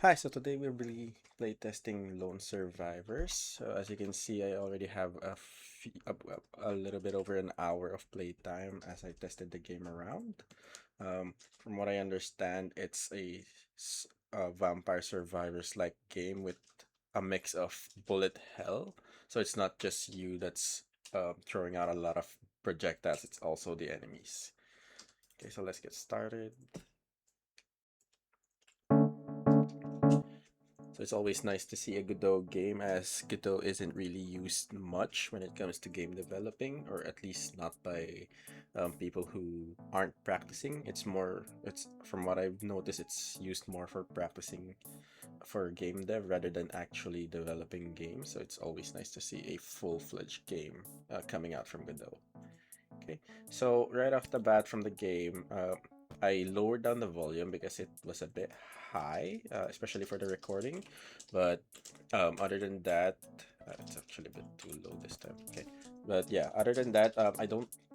Hi, so today we'll be playtesting Lone Survivors. So as you can see, I already have a little bit over an hour of playtime as I tested the game around. From what I understand, it's a Vampire Survivors-like game with a mix of bullet hell. So it's not just you that's throwing out a lot of projectiles, it's also the enemies. Okay, so let's get started. So it's always nice to see a Godot game, as Godot isn't really used much when it comes to game developing, or at least not by people who aren't practicing. It's from what I've noticed, it's used more for practicing for game dev rather than actually developing games. So it's always nice to see a full-fledged game coming out from Godot. Okay, so right off the bat from the game, I lowered down the volume because it was a bit high, especially for the recording. But other than that, it's actually a bit too low this time. Okay, but yeah, other than that,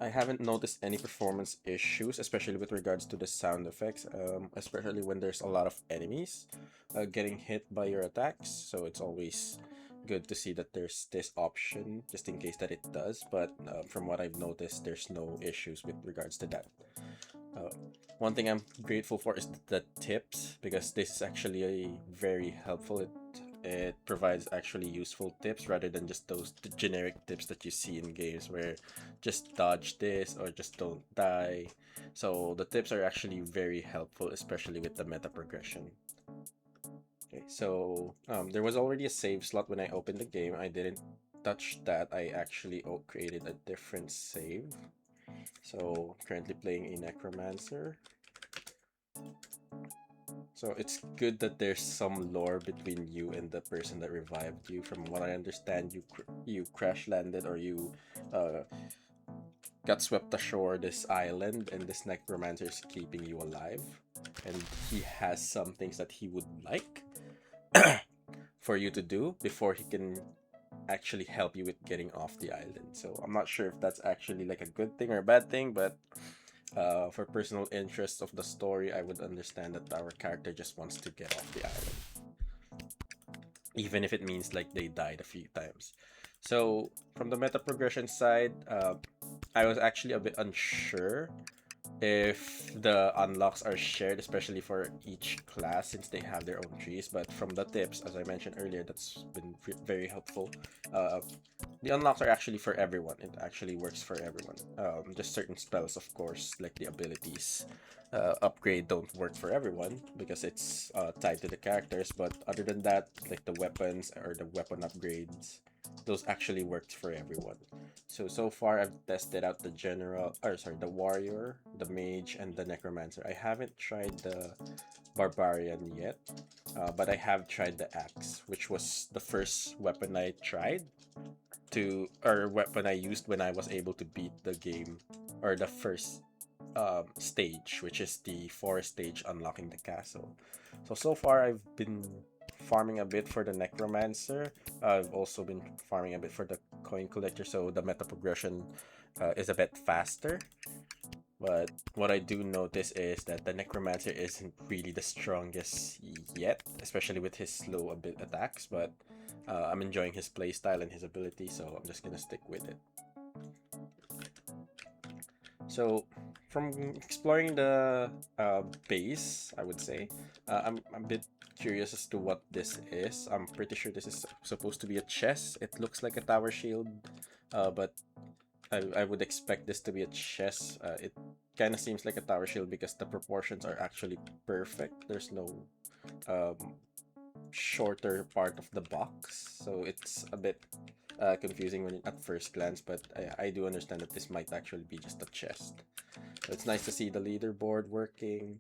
I haven't noticed any performance issues, especially with regards to the sound effects, especially when there's a lot of enemies getting hit by your attacks. So it's always good to see that there's this option just in case that it does, but from what I've noticed, there's no issues with regards to that. uh, One thing I'm grateful for is the tips, because this is actually a very helpful. It provides actually useful tips rather than just those generic tips that you see in games where just dodge this or just don't die. So the tips are actually very helpful, especially with the meta progression. Okay, so there was already a save slot when I opened the game. I didn't touch that. I actually created a different save. So currently playing a Necromancer. So it's good that there's some lore between you and the person that revived you. From what I understand, you crash landed, or you uh, got swept ashore this island, and this Necromancer is keeping you alive. And he has some things that he would like for you to do before he can actually help you with getting off the island. So I'm not sure if that's actually like a good thing or a bad thing, but for personal interest of the story, I would understand that our character just wants to get off the island, even if it means like they died a few times. So from the meta progression side, I was actually a bit unsure if the unlocks are shared, especially for each class, since they have their own trees. But from the tips, as I mentioned earlier, that's been very helpful. Uh, the unlocks are actually for everyone. It actually works for everyone. Just certain spells, of course, like the abilities upgrade, don't work for everyone because it's tied to the characters. But other than that, like the weapons or the weapon upgrades, those actually worked for everyone. So far I've tested out the the warrior, the mage, and the necromancer. I haven't tried the barbarian yet, but I have tried the axe, which was the first weapon I tried or weapon I used when I was able to beat the game, or the first stage, which is the forest stage unlocking the castle. So far I've been farming a bit for the necromancer. I've also been farming a bit for the coin collector, so the meta progression is a bit faster. But what I do notice is that the necromancer isn't really the strongest yet, especially with his slow attacks. But I'm enjoying his playstyle and his ability, so I'm just gonna stick with it. So, from exploring the base, I would say, I'm a bit curious as to what this is. I'm pretty sure this is supposed to be a chest. It looks like a tower shield, but I would expect this to be a chest. It kind of seems like a tower shield because the proportions are actually perfect. There's no um, shorter part of the box, so it's a bit confusing when at first glance, but I do understand that this might actually be just a chest. So it's nice to see the leaderboard working.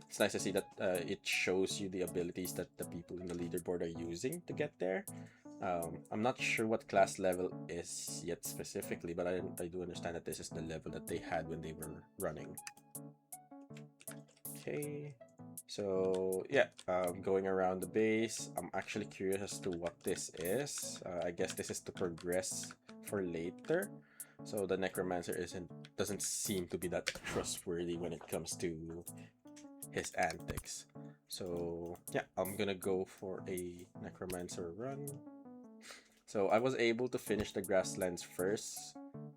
It's nice to see that it shows you the abilities that the people in the leaderboard are using to get there. I'm not sure what class level is yet specifically, but I do understand that this is the level that they had when they were running. Okay, so yeah, going around the base, I'm actually curious as to what this is. I guess this is to progress for later. So the necromancer doesn't seem to be that trustworthy when it comes to his antics. So yeah, I'm gonna go for a necromancer run. So I was able to finish the grasslands first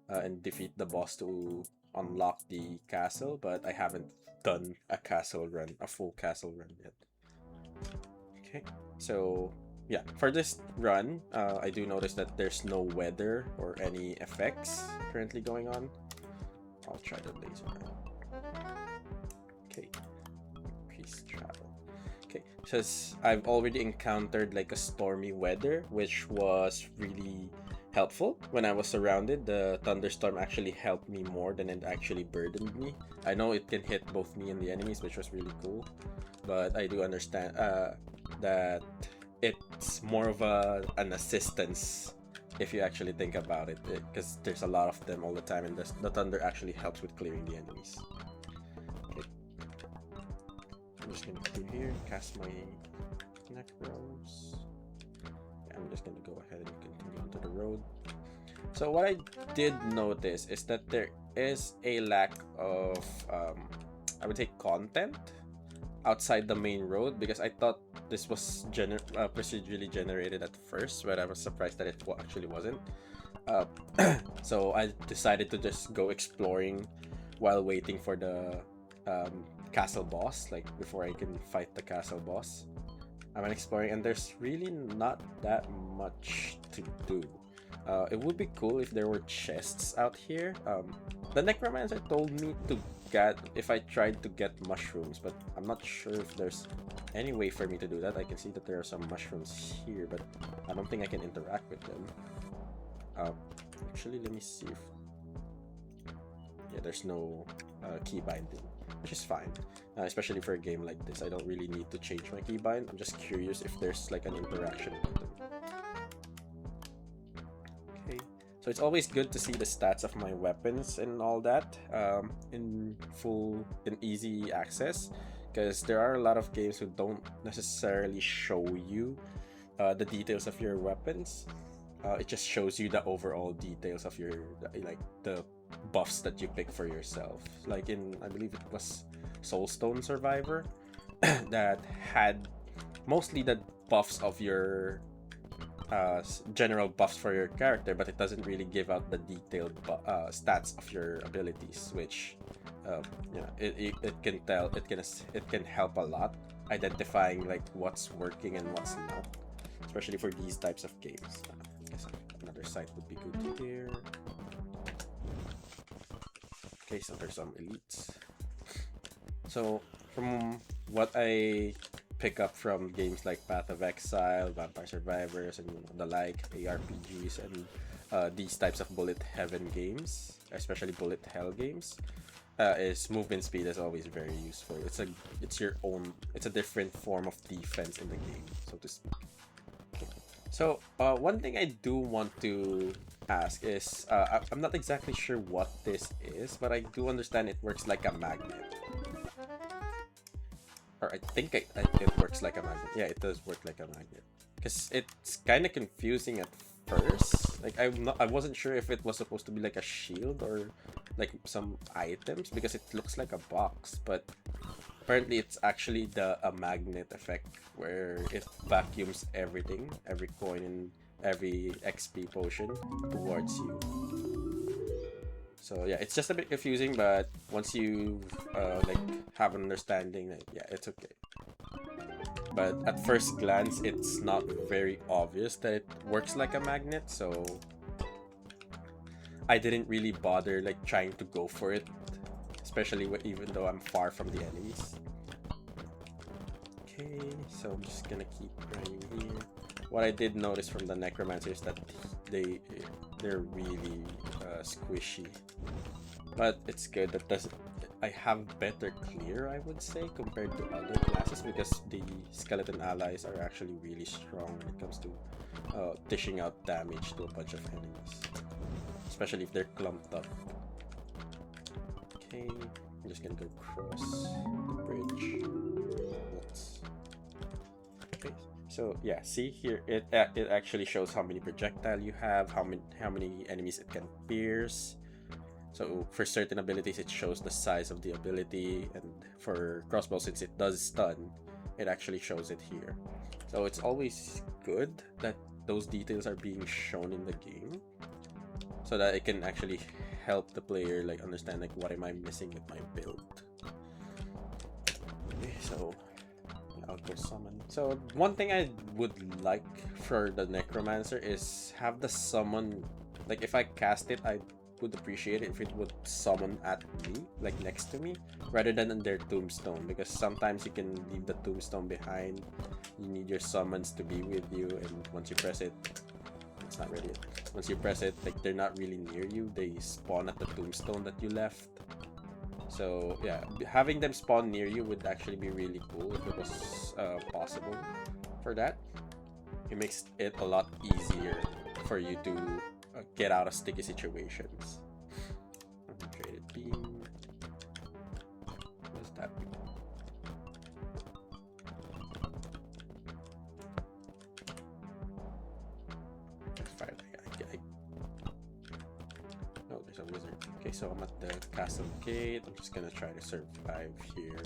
and defeat the boss to unlock the castle, but I haven't done a castle run, a full castle run yet. Okay, so yeah, for this run, I do notice that there's no weather or any effects currently going on. I'll try the laser run. Okay, increase travel. Okay, says I've already encountered like a stormy weather, which was really helpful when I was surrounded. The thunderstorm actually helped me more than it actually burdened me. I know it can hit both me and the enemies, which was really cool, but I do understand that it's more of an assistance if you actually think about it, because there's a lot of them all the time, and the thunder actually helps with clearing the enemies. Okay. I'm just gonna do here, cast my necros. Yeah, I'm just gonna go ahead and continue onto the road. So what I did notice is that there is a lack of, I would say, content outside the main road, because I thought this was procedurally generated at first, but I was surprised that it actually wasn't. So I decided to just go exploring while waiting for the castle boss, like before I can fight the castle boss. I went exploring, and there's really not that much to do. It would be cool if there were chests out here. The necromancer told me to get if I tried to get mushrooms, but I'm not sure if there's any way for me to do that. I can see that there are some mushrooms here, but I don't think I can interact with them. Actually, let me see if... Yeah, there's no key binding, which is fine. Especially for a game like this, I don't really need to change my keybind. I'm just curious if there's like an interaction with them. Okay, so it's always good to see the stats of my weapons and all that in easy access, because there are a lot of games who don't necessarily show you the details of your weapons. It just shows you the overall details of your, like, the buffs that you pick for yourself. Like in, I believe it was Soulstone Survivor, that had mostly the buffs of your general buffs for your character, but it doesn't really give out the detailed stats of your abilities, which you know, it can tell, it can help a lot identifying like what's working and what's not, especially for these types of games. I guess another site would be good here. Okay, so there's some elites. So from what I pick up from games like Path of Exile, Vampire Survivors, and the like, ARPGs, and these types of bullet heaven games, especially bullet hell games, is movement speed is always very useful. It's a different form of defense in the game, so to speak. Okay. So one thing I do want to ask is, I'm not exactly sure what this is, but I do understand it works like a magnet. Or I think it works like a magnet. Yeah, it does work like a magnet. Because it's kind of confusing at first. Like I wasn't sure if it was supposed to be like a shield or like some items, because it looks like a box. But apparently it's actually a magnet effect where it vacuums everything, every coin and every XP potion towards you. So yeah, it's just a bit confusing, but once you like have an understanding, like, yeah, it's okay. But at first glance, it's not very obvious that it works like a magnet, so I didn't really bother like trying to go for it, especially even though I'm far from the enemies. Okay, so I'm just gonna keep grinding here. What I did notice from the necromancer is that they're really squishy, but it's good that I have better clear, I would say, compared to other classes, because the skeleton allies are actually really strong when it comes to dishing out damage to a bunch of enemies, especially if they're clumped up. Okay, I'm just gonna go across the bridge. Okay, so yeah, see here, it actually shows how many projectile you have, how many enemies it can pierce. So for certain abilities, it shows the size of the ability, and for crossbow, since it does stun, it actually shows it here. So it's always good that those details are being shown in the game, so that it can actually help the player like understand like what am I missing with my build. Okay, so I'll go summon. So one thing I would like for the Necromancer is have the summon, like if I cast it, I would appreciate it if it would summon at me, like next to me, rather than on their tombstone, because sometimes you can leave the tombstone behind. You need your summons to be with you, and once you press it, it's not ready yet. Once you press it, like they're not really near you, they spawn at the tombstone that you left. So yeah, having them spawn near you would actually be really cool if it was possible for that. It makes it a lot easier for you to get out of sticky situations. Traded beam. What does that mean? Oh, there's a wizard. Okay, so I'm at the castle gate. I'm just gonna try to survive here.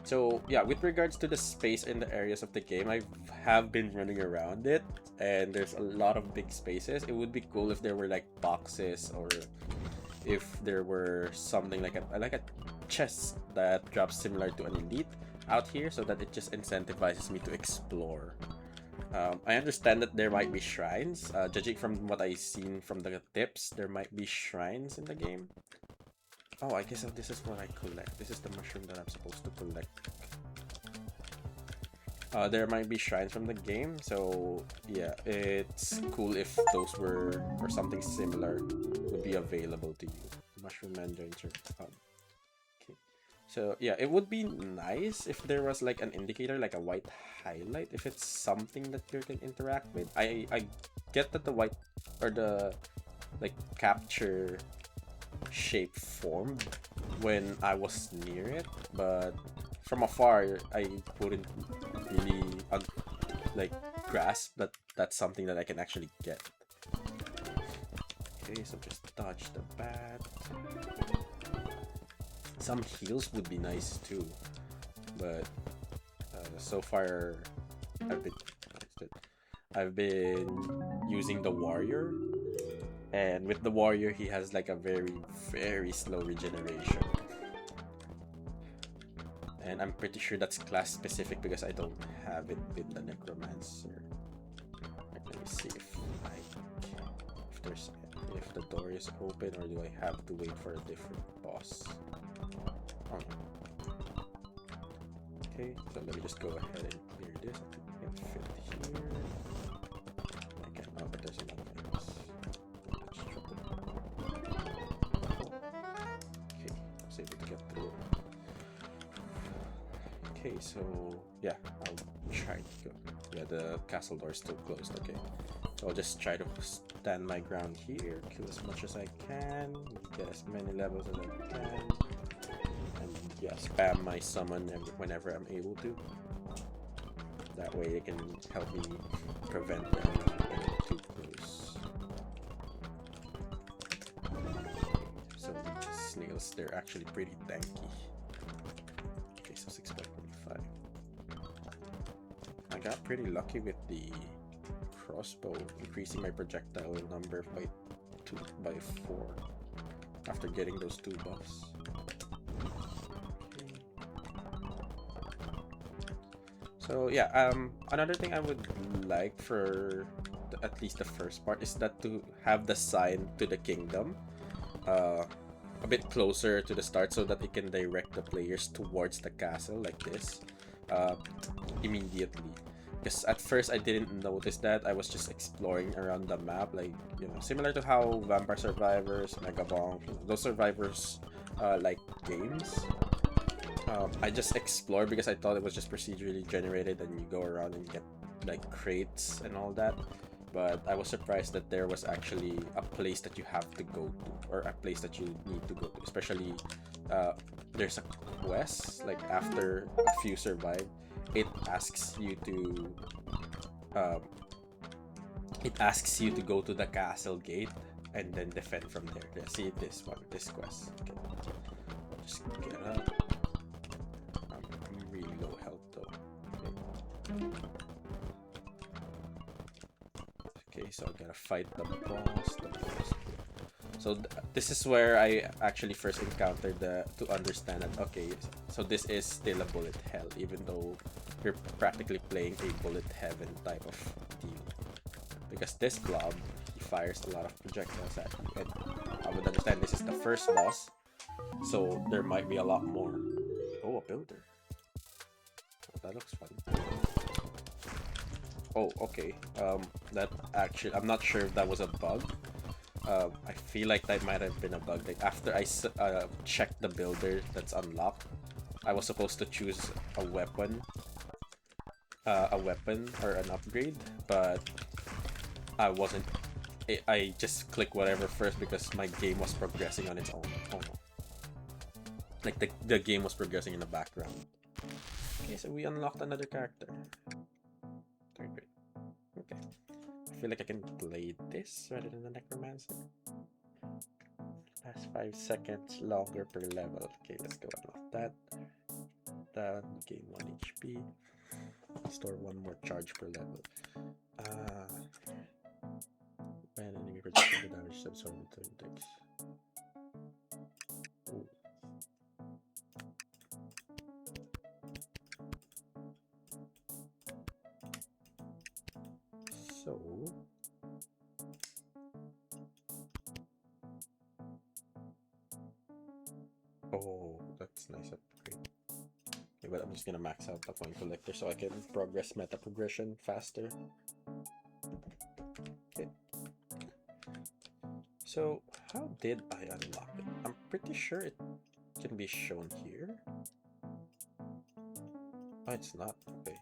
So yeah, with regards to the space in the areas of the game, I have been running around it, and there's a lot of big spaces. It would be cool if there were like boxes, or if there were something like a chest that drops similar to an elite out here, so that it just incentivizes me to explore. I understand that there might be shrines. Judging from what I've seen from the tips, there might be shrines in the game. Oh, I guess this is what I collect. This is the mushroom that I'm supposed to collect. There might be shrines from the game, so yeah, it's cool if those were, or something similar, would be available to you. Mushroom man joins your hub. Okay. So yeah, it would be nice if there was like an indicator, like a white highlight, if it's something that you can interact with. I get that the white, or the like capture shape formed when I was near it, but from afar I wouldn't really like grasp that that's something that I can actually get. Okay, so just dodge the bat. Some heals would be nice too, but so far I've been using the warrior, and with the warrior he has like a very slow regeneration, and I'm pretty sure that's class specific because I don't have it with the necromancer. Right, let me see if if the door is open, or do I have to wait for a different boss? Oh no. Okay, so let me just go ahead and clear this. I can fit here. I can, oh, but there's a lot of things. Okay, I was able to get through. Okay, so yeah, I'll try to go. Yeah, the castle door is still closed. Okay, so I'll just try to stand my ground here, kill as much as I can, get as many levels as I can, and yeah, spam my summon whenever I'm able to. That way it can help me prevent them getting too close. So these snails, they're actually pretty tanky. Okay, so 6.25. I got pretty lucky with the crossbow, increasing my projectile number by 4 after getting those 2 buffs. Okay. So yeah, another thing I would like for at least the first part is that to have the sign to the kingdom a bit closer to the start, so that it can direct the players towards the castle like this immediately. Because at first I didn't notice that. I was just exploring around the map, like, you know, similar to how Vampire Survivors, Megabonk, those Survivors like games. I just explored because I thought it was just procedurally generated and you go around and get like crates and all that. But I was surprised that there was actually a place that you have to go to, or a place that you need to go to. Especially there's a quest, like after a few survive, it asks you to go to the castle gate and then defend from there. Yeah, see this quest. Okay. Just get up. I'm really low health Okay, so I gotta fight the boss. So this is where I actually first encountered to understand that, okay, so this is still a bullet hell, even though you're practically playing a bullet heaven type of deal. Because this blob, he fires a lot of projectiles at you, and I would understand this is the first boss, so there might be a lot more. Oh, a builder. Oh, that looks fun. Oh, okay. That actually, I'm not sure if that was a bug. I feel like that might have been a bug. Like after I checked the builder that's unlocked, I was supposed to choose a weapon or an upgrade, but I wasn't. I just clicked whatever first because my game was progressing on its own. Oh no. Like the game was progressing in the background. Okay, so we unlocked another character. Third grade. Okay. I feel like I can play this rather than the necromancer. Last 5 seconds longer per level. Okay, let's go unlock that. That gain 1 HP. Store 1 more charge per level. When enemy projectile damage absorbed with 30 ticks. Ooh. So oh, that's nice upgrade. Okay, but I'm just gonna max out the point collector so I can progress meta progression faster. Okay. So how did I unlock it? I'm pretty sure it can be shown here. Oh, it's not. Okay.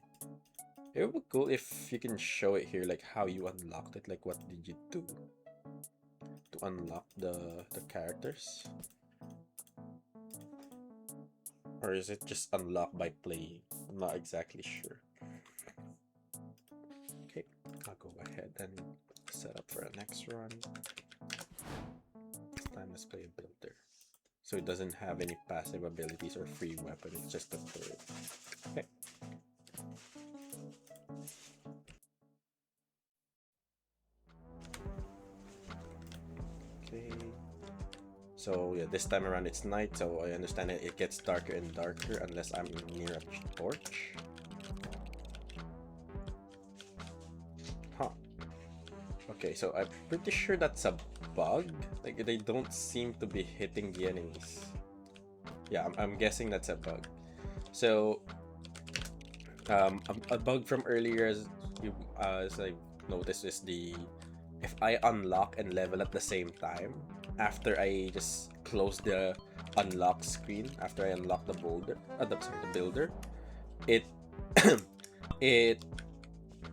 It would be cool if you can show it here, like how you unlocked it. Like what did you do to unlock the characters? Or is it just unlocked by playing? I'm not exactly sure. Okay, I'll go ahead and set up for a next run. This time let's play a builder. So it doesn't have any passive abilities or free weapon, it's just a turret. Okay. Okay. So yeah, this time around it's night, so I understand it gets darker and darker unless I'm near a torch. Huh. Okay, so I'm pretty sure that's a bug. Like they don't seem to be hitting the enemies. Yeah, I'm guessing that's a bug. So a bug from earlier, as I noticed, is if I unlock and level at the same time, after I just close the unlock screen, after I unlock the builder, it it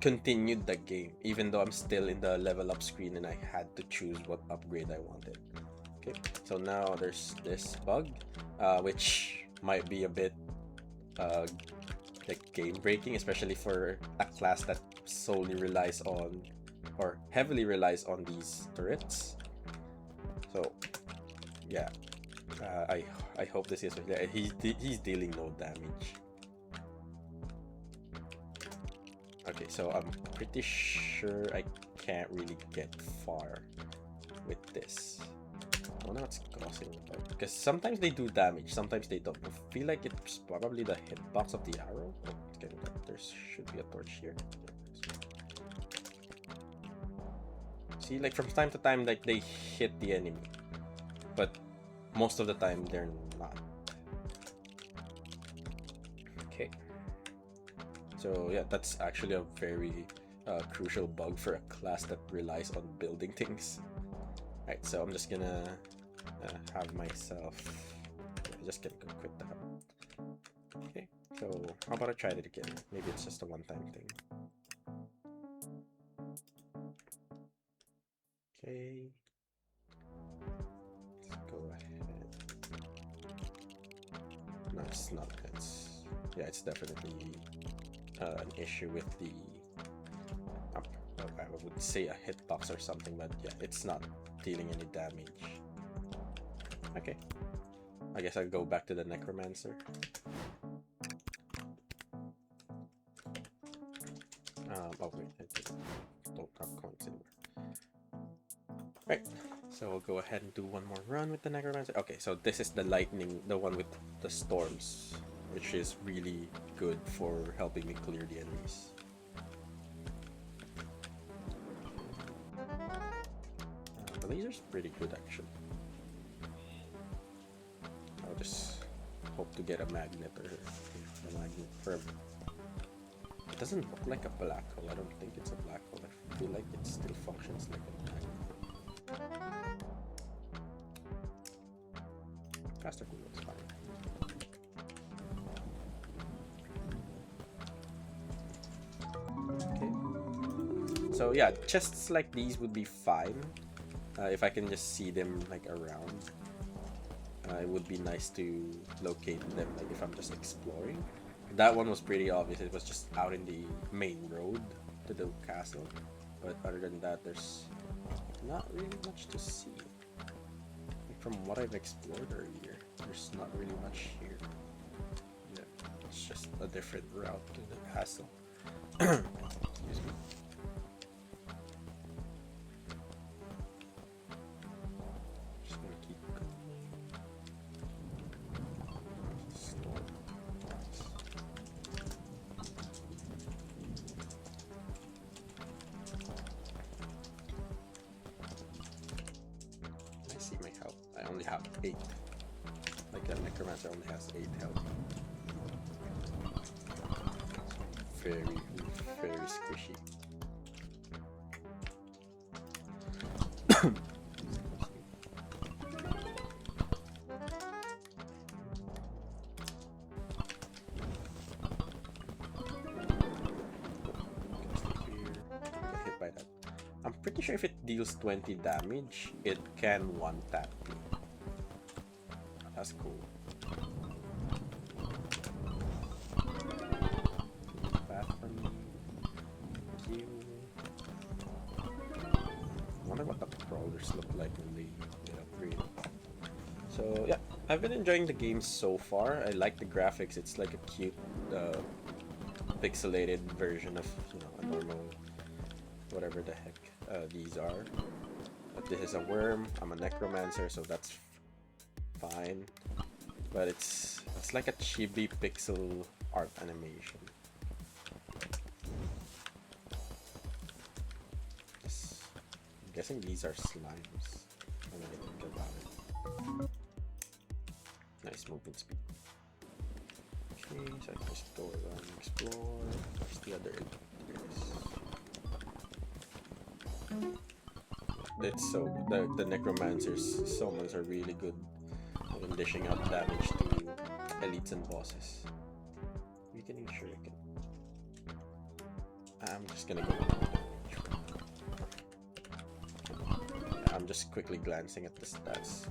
continued the game, even though I'm still in the level up screen and I had to choose what upgrade I wanted. Okay, so now there's this bug, which might be a bit like game breaking, especially for a class that solely relies on or heavily relies on these turrets. So yeah, I hope this is he's dealing no damage. Okay, so I'm pretty sure I can't really get far with this. I don't know what's causing it, because sometimes they do damage, sometimes they don't. I feel like it's probably the hitbox of the arrow. Oh, okay, there should be a torch here. See, like from time to time, like they hit the enemy, but most of the time they're not. Okay. So yeah, that's actually a very crucial bug for a class that relies on building things. Alright, so I'm just gonna have myself... just gonna go quit that. Okay, so how about I try it again? Maybe it's just a one-time thing. Okay. Let's go ahead. No, it's not. Yeah, it's definitely an issue with the... I would say a hitbox or something, but yeah, it's not dealing any damage. Okay, I guess I'll go back to the necromancer. Oh wait, I don't have coins anymore. Right. So we'll go ahead and do one more run with the necromancer. Okay, so this is the lightning, the one with the storms, which is really good for helping me clear the enemies. The laser's pretty good actually. I'll just hope to get a magnet or a magnet for. It doesn't look like a black hole. I don't think it's a black hole. I feel like it still functions like a magnet. Faster cool looks fine. Okay. So yeah, chests like these would be fine if I can just see them like around. It would be nice to locate them like if I'm just exploring. That one was pretty obvious. It was just out in the main road to the castle. But other than that, there's not really much to see. From what I've explored earlier, there's not really much here. Yeah, it's just a different route to the castle. Excuse me. Just gonna keep going. Storm. I see my health. I only have 8. Like that necromancer only has 8 health. Very, very squishy. Get hit by that. I'm pretty sure if it deals 20 damage, it can one-tap me. That's cool. Bad for me. Thank you. I wonder what the crawlers look like when they get upgraded. So yeah, I've been enjoying the game so far. I like the graphics. It's like a cute, pixelated version of a normal, whatever the heck these are. But this is a worm. I'm a necromancer, so that's fine. But it's like a chibi pixel art animation. I'm guessing these are slimes. When I think about it. Nice movement speed. Okay, so I can just go around and explore. Where's the other enemies? It's so the necromancers summons are really good in dishing out damage to elites and bosses. Weakening shuriken. I'm just gonna go. I'm just quickly glancing at the stats,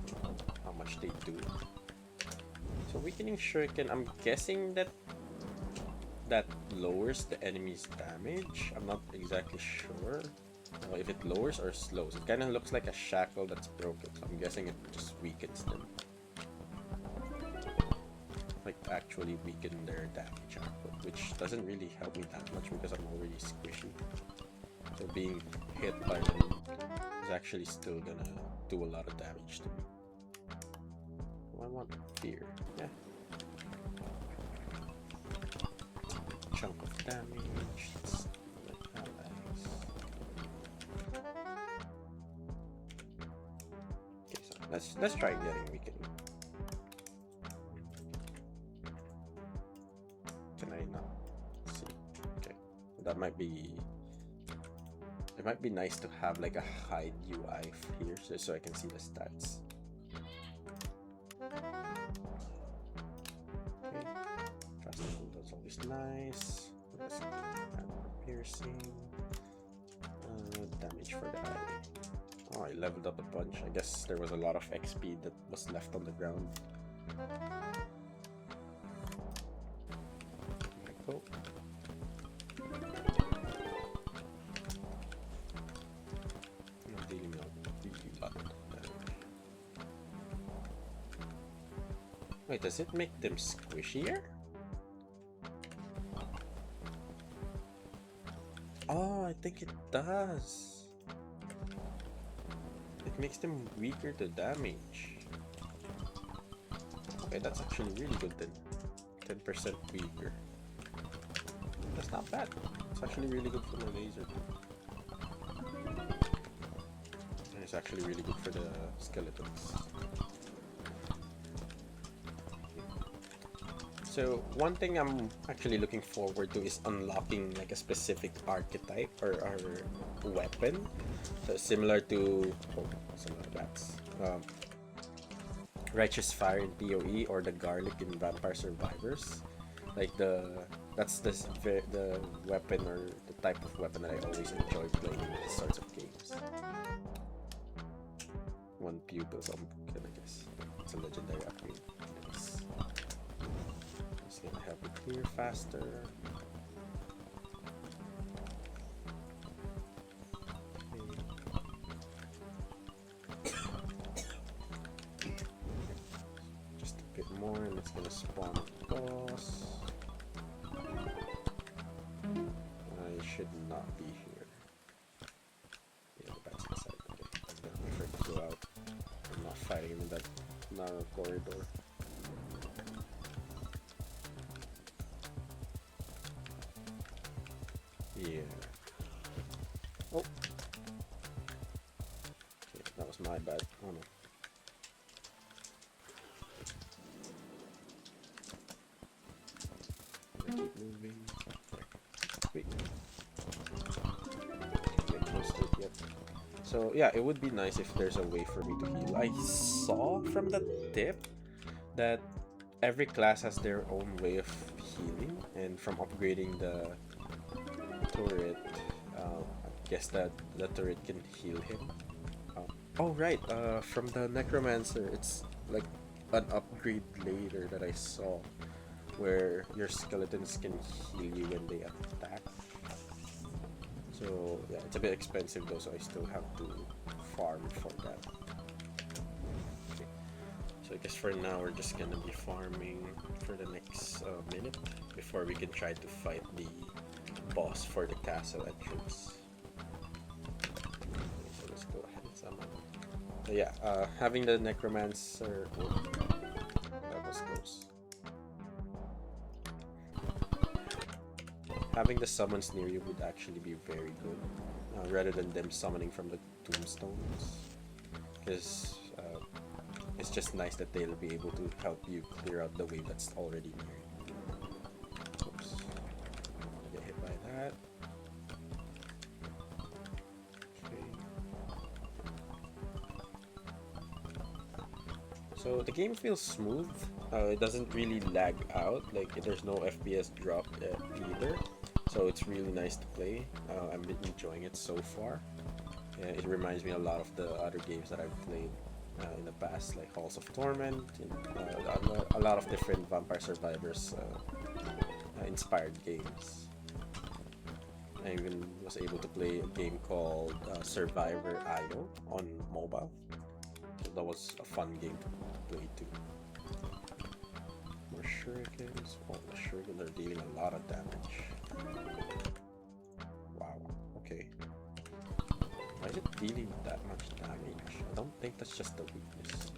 how much they do. So weakening shuriken, I'm guessing that lowers the enemy's damage. I'm not exactly sure if it lowers or slows. It kind of looks like a shackle that's broken, so I'm guessing it just weakens them. Like actually weaken their damage output, which doesn't really help me that much because I'm already squishy. So being hit by them is actually still gonna do a lot of damage to me. I want fear. Yeah. Chunk of damage. Allies. Okay, so let's try getting weakened. Can I not see? Okay, that might be. It might be nice to have like a hide UI here, just so I can see the stats. Okay, trusting that's always nice. Let's add more piercing. Damage for the eye. Oh, I leveled up a bunch. I guess there was a lot of XP that was left on the ground. Cool. I'm dealing out really lot of damage. Wait, does it make them squishier? Oh, I think it does. It makes them weaker to damage. Okay, that's actually really good then. 10% weaker. That's not bad. It's actually really good for my laser. And it's actually really good for the skeletons. So one thing I'm actually looking forward to is unlocking like a specific archetype or weapon. So similar to some of bats. Righteous Fire in PoE or the Garlic in Vampire Survivors. Like that's the weapon or the type of weapon that I always enjoy playing in these sorts of games. One pupil, so I guess it's a legendary upgrade. Nice. It's gonna help me clear faster. Just a bit more, and it's gonna spawn a boss. I should not be here. Yeah, the bat's inside. Okay, I'm gonna wait for it to go out. I'm not fighting him in that narrow corridor. Yeah. Oh. Okay, that was my bad. Oh no. Keep moving. Wait. Can't get close to it yet. So yeah, it would be nice if there's a way for me to heal. I saw from the tip that every class has their own way of healing, and from upgrading the turret, I guess that the turret can heal him. Oh right, from the necromancer, it's like an upgrade later that I saw, where your skeletons can heal you when they attack. So yeah, it's a bit expensive though, so I still have to farm for that. Okay. So I guess for now we're just gonna be farming for the next minute before we can try to fight the boss for the castle entrance. Okay, so let's go ahead and summon. Yeah, having the necromancer. Oh, that was close. Having the summons near you would actually be very good, rather than them summoning from the tombstones, because it's just nice that they'll be able to help you clear out the wave that's already near you. Oops. Get hit by that. Okay. So the game feels smooth. It doesn't really lag out, like there's no FPS drop either. So it's really nice to play. I'm enjoying it so far. It reminds me a lot of the other games that I've played in the past, like Halls of Torment, and a lot of different Vampire Survivors inspired games. I even was able to play a game called Survivor IO on mobile. So that was a fun game to play too. More shurikens. Oh, the shurikens are dealing a lot of damage. Wow, okay. Why is it dealing that much damage? I don't think that's just a weakness.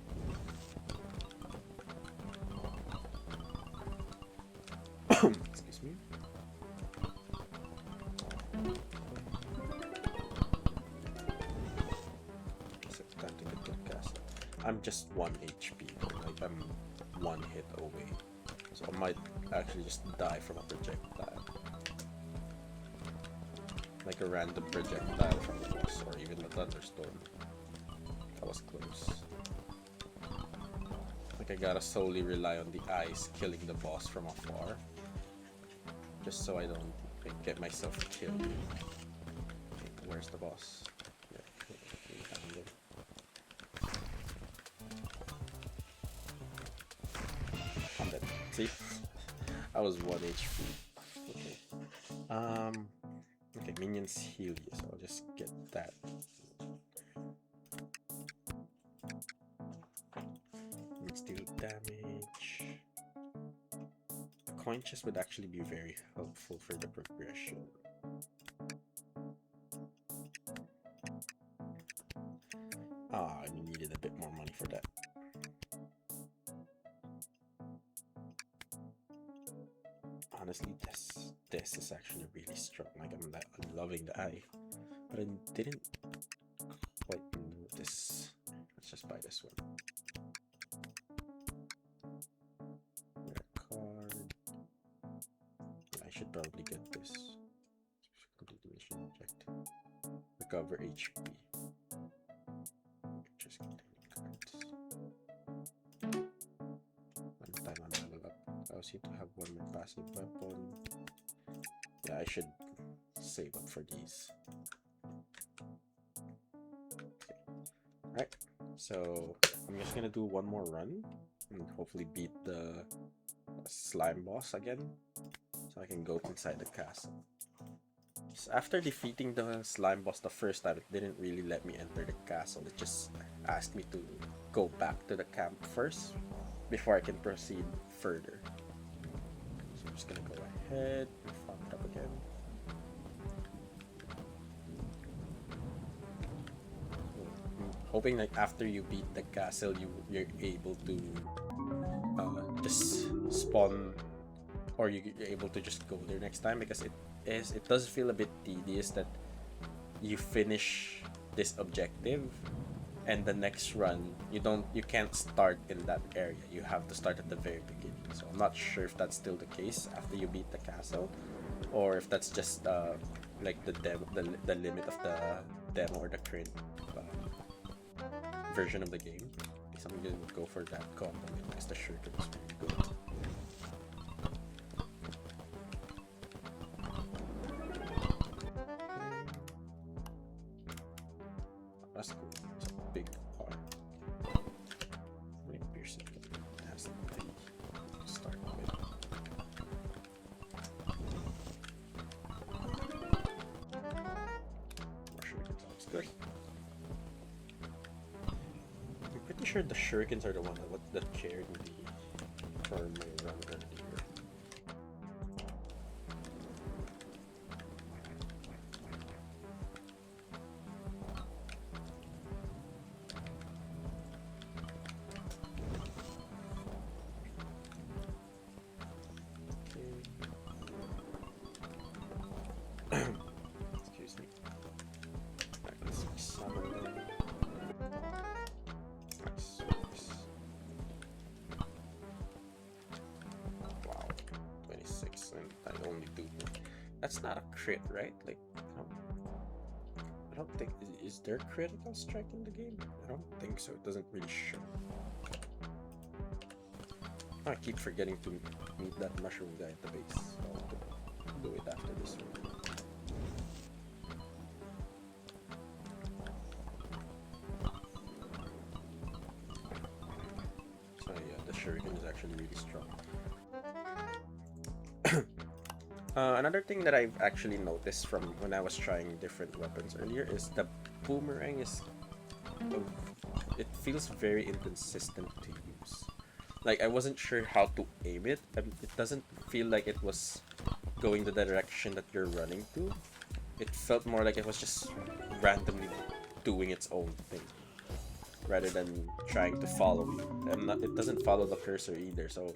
Excuse me. Time to get to the castle. I'm just 1 HP, like I'm 1 hit away. So I might actually just die from a projectile. Like a random projectile from the boss, or even a thunderstorm. That was close. Like I gotta solely rely on the ice killing the boss from afar, just so I don't get myself killed. Okay, where's the boss? I'm dead. See? I was 1 HP. Okay. Okay, minions heal you, so I'll just get that. Let's deal damage. A coin chest would actually be very helpful for the progression. for that. Honestly, this is actually really strong. Like I'm loving the eye, but I didn't quite notice. Let's just buy this one. Card. I should probably get this. Complete the mission objective. Recover HP. Just containing cards. One time I level up. Allows you to have one more passive weapon. Yeah, I should save up for these. Okay. Alright, so I'm just gonna do one more run and hopefully beat the slime boss again, so I can go inside the castle. So after defeating the slime boss the first time, it didn't really let me enter the castle. It just asked me to go back to the camp first before I can proceed further. So I'm just gonna go ahead and farm it up again. I'm hoping like after you beat the castle, you're able to just spawn, or you're able to just go there next time, because it does feel a bit tedious that you finish this objective and the next run you can't start in that area. You have to start at the very beginning. So I'm not sure if that's still the case after you beat the castle, or if that's just like the limit of the demo or the current version of the game. So I'm gonna go for that combo because the shuriken is pretty good. That's cool. It's a big part. How many piercing it has to start with? Shuriken sounds good. I'm pretty sure the shurikens are the one that carried me for my run earlier. Excuse me. Alright, let's summon them. Nice. Wow, 26, and I only do. That's not a crit, right? Like, I don't think. Is there critical strike in the game? I don't think so. It doesn't really show. I keep forgetting to meet that mushroom guy at the base. So I'll do it after this one. So yeah, the shuriken is actually really strong. Another thing that I've actually noticed from when I was trying different weapons earlier is the boomerang is... it feels very inconsistent to use. Like, I wasn't sure how to aim it. It doesn't feel like it was going the direction that you're running to. It felt more like it was just randomly doing its own thing, rather than trying to follow you. It doesn't follow the cursor either, so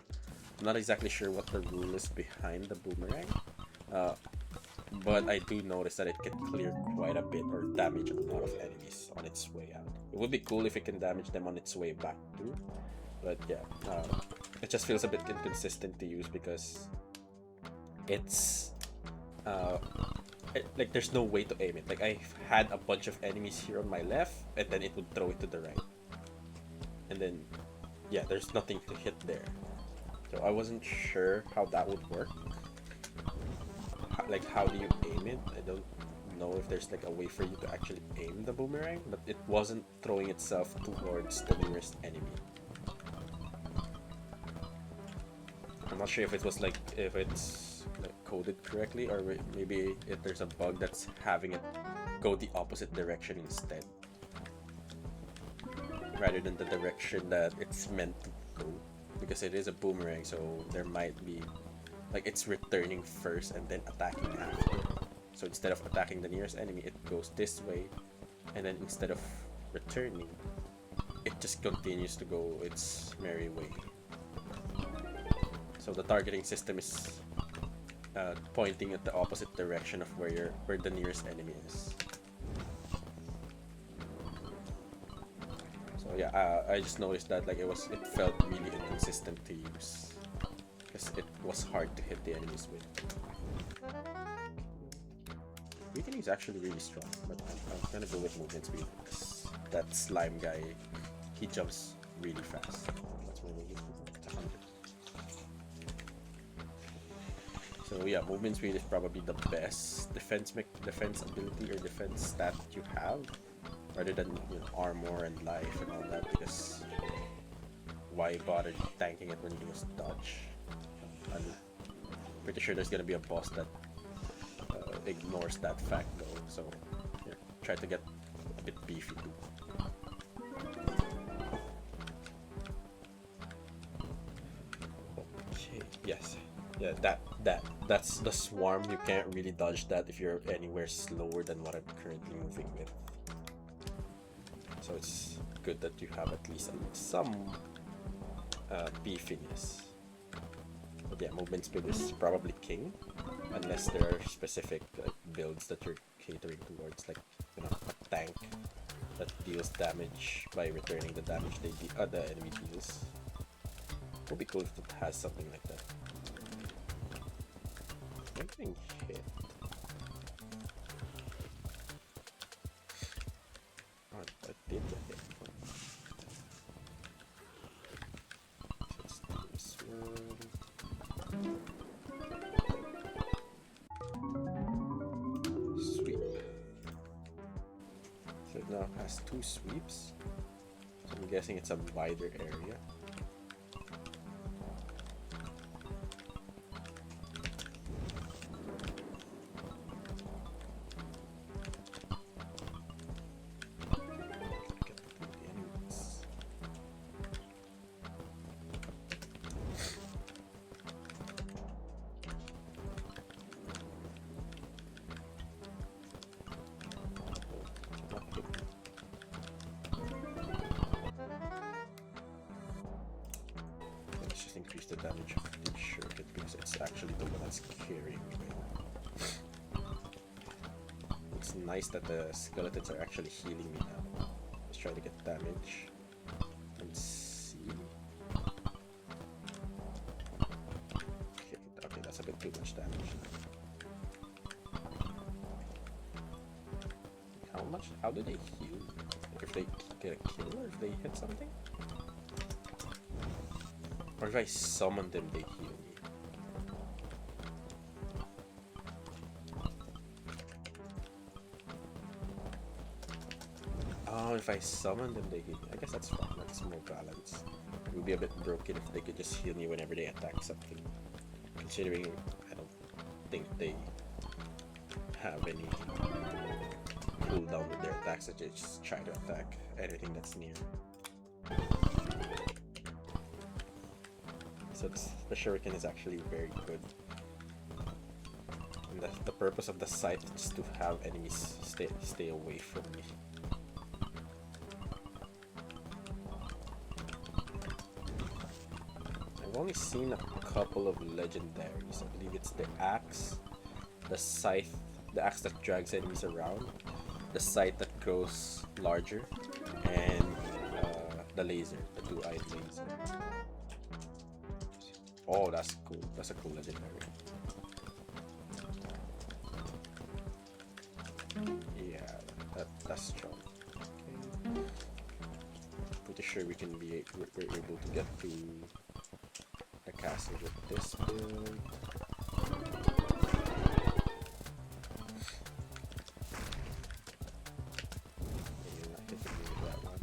I'm not exactly sure what the rule is behind the boomerang. But I do notice that it can clear quite a bit or damage a lot of enemies on its way out. It would be cool if it can damage them on its way back too. But yeah, it just feels a bit inconsistent to use because it's like there's no way to aim it. Like, I had a bunch of enemies here on my left, and then it would throw it to the right, and then yeah, there's nothing to hit there. So I wasn't sure how that would work. Like, how do you aim it? I don't know if there's like a way for you to actually aim the boomerang, but it wasn't throwing itself towards the nearest enemy. I'm not sure if it was like, if it's like coded correctly, or maybe if there's a bug that's having it go the opposite direction instead, rather than the direction that it's meant to go, because it is a boomerang, so there might be like it's returning first and then attacking after. So instead of attacking the nearest enemy, it goes this way, and then instead of returning, it just continues to go its merry way. So the targeting system is pointing at the opposite direction of where the nearest enemy is. So yeah, I just noticed that like it felt really inconsistent to use because it was hard to hit the enemies with. Weakening is actually really strong, but I'm gonna go with movement speed because that slime guy, he jumps really fast. What's my movement speed? It's 100. So yeah, movement speed is probably the best defense ability or defense stat you have, rather than armor and life and all that. Because why bother tanking it when you can just dodge? I'm pretty sure there's gonna be a boss that ignores that fact though. So yeah, try to get a bit beefy too. Okay. Yes. Yeah, that's the swarm. You can't really dodge that if you're anywhere slower than what I'm currently moving with. So it's good that you have at least some beefiness. But yeah, movement speed is probably king, unless there are specific builds that you're catering towards, like a tank that deals damage by returning the damage the enemy deals. It would be cool if it has something like that. I'm getting hit. Oh, I did get hit. Let's do this one. Sweep. So it now has 2 sweeps. So I'm guessing it's a wider area. Increase the damage of the shuriken because it's actually the one that's carrying me right now. It's nice that the skeletons are actually healing me now. Let's try to get damage and see. Okay, that's a bit too much damage. How do they heal? If they get a kill or if they hit something? Or if I summon them, they heal me. Oh, if I summon them, they heal me. I guess that's fine. That's more balanced. It would be a bit broken if they could just heal me whenever they attack something. Considering I don't think they have any cooldown with their attacks, so they just try to attack anything that's near. So the shuriken is actually very good. And the purpose of the scythe is to have enemies stay away from me. I've only seen a couple of legendaries. I believe it's the axe, the scythe, the axe that drags enemies around, the scythe that grows larger, and the laser, the two-eyed laser. Oh, that's cool. That's a cool legendary. Yeah, that's strong. Okay. Pretty sure we're able to get to the castle with this build. You're not hitting me with that one.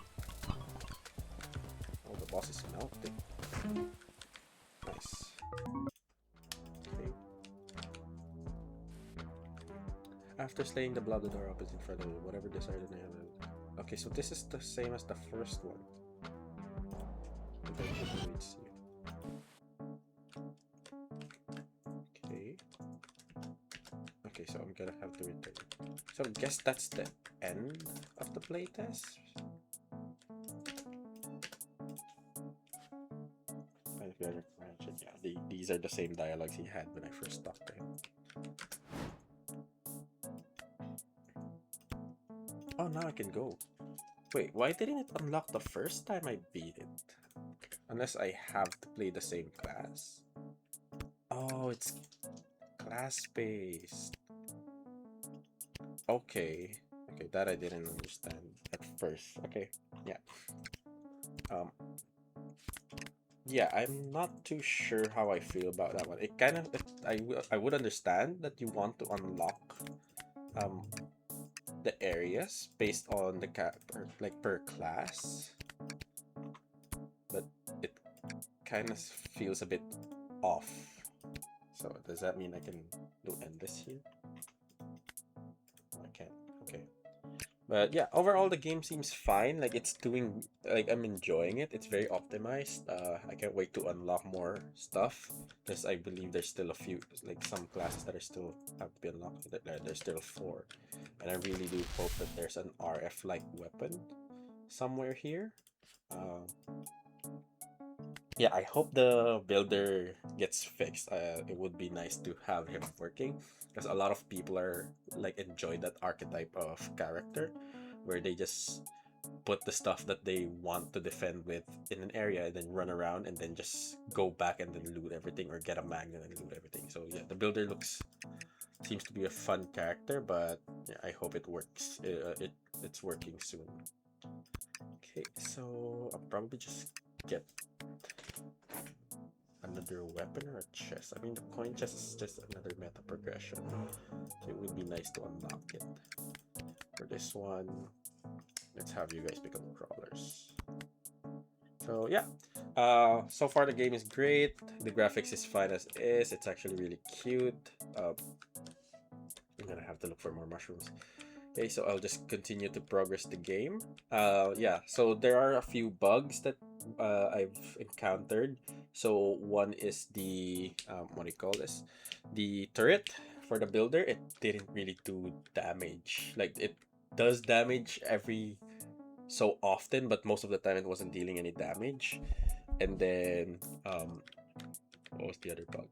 Oh, the boss is melting. Nice. Okay. After slaying the blob, the door opens in front of you. Whatever desired in heaven. Okay, so this is the same as the first one. Okay. Okay, so I'm gonna have to return. So I guess that's the end of the playtest. like the other mentioned. Yeah, these are the same dialogues he had when I first talked to him. Oh, now I can go. Wait, why didn't it unlock the first time I beat it? Unless I have to play the same class. Oh, it's class-based. Okay. Okay, that I didn't understand at first. Okay, yeah. Um, yeah, I'm not too sure how I feel about that one. It kind of, I would understand that you want to unlock um the areas based on the like per class, but it kind of feels a bit off. So does that mean I can do endless here? I can't. Okay. But yeah, overall the game seems fine. Like it's doing, like I'm enjoying it. It's very optimized. I can't wait to unlock more stuff because I believe there's still a few, like some classes that are still have to be unlocked. There's still 4, and I really do hope that there's an RF-like weapon somewhere here. Yeah, I hope the builder gets fixed. It would be nice to have him working because a lot of people are like enjoy that archetype of character where they just put the stuff that they want to defend with in an area and then run around and then just go back and then loot everything or get a magnet and loot everything. So yeah, the builder seems to be a fun character, but yeah, I hope it works. It's working soon. Okay, so I'll probably just get another weapon or a chest. I mean, the coin chest is just another meta progression, so it would be nice to unlock it. For this one, let's have you guys become crawlers. So yeah, so far the game is great. The graphics is fine as is. It's actually really cute. I'm gonna have to look for more mushrooms. Okay, so I'll just continue to progress the game. Yeah, so there are a few bugs that I've encountered. So one is the what do you call this? The turret for the builder. It didn't really do damage. Like it does damage every so often, but most of the time it wasn't dealing any damage. And then what was the other bug?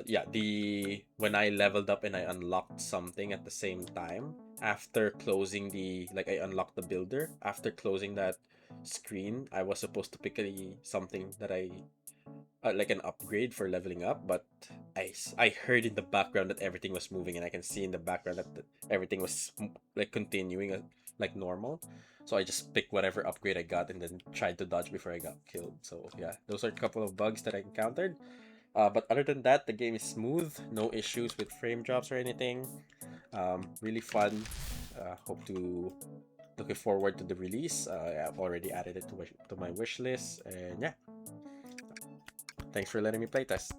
Yeah, the when I leveled up and I unlocked something at the same time after closing the, like I unlocked the builder after closing that screen, I was supposed to pick something that I like an upgrade for leveling up, but I heard in the background that everything was moving and I can see in the background that everything was like continuing like normal. So I just picked whatever upgrade I got and then tried to dodge before I got killed. So yeah, those are a couple of bugs that I encountered. But other than that, the game is smooth, no issues with frame drops or anything. Really fun. Looking forward to the release. I've already added it to my wish list, and yeah, thanks for letting me playtest.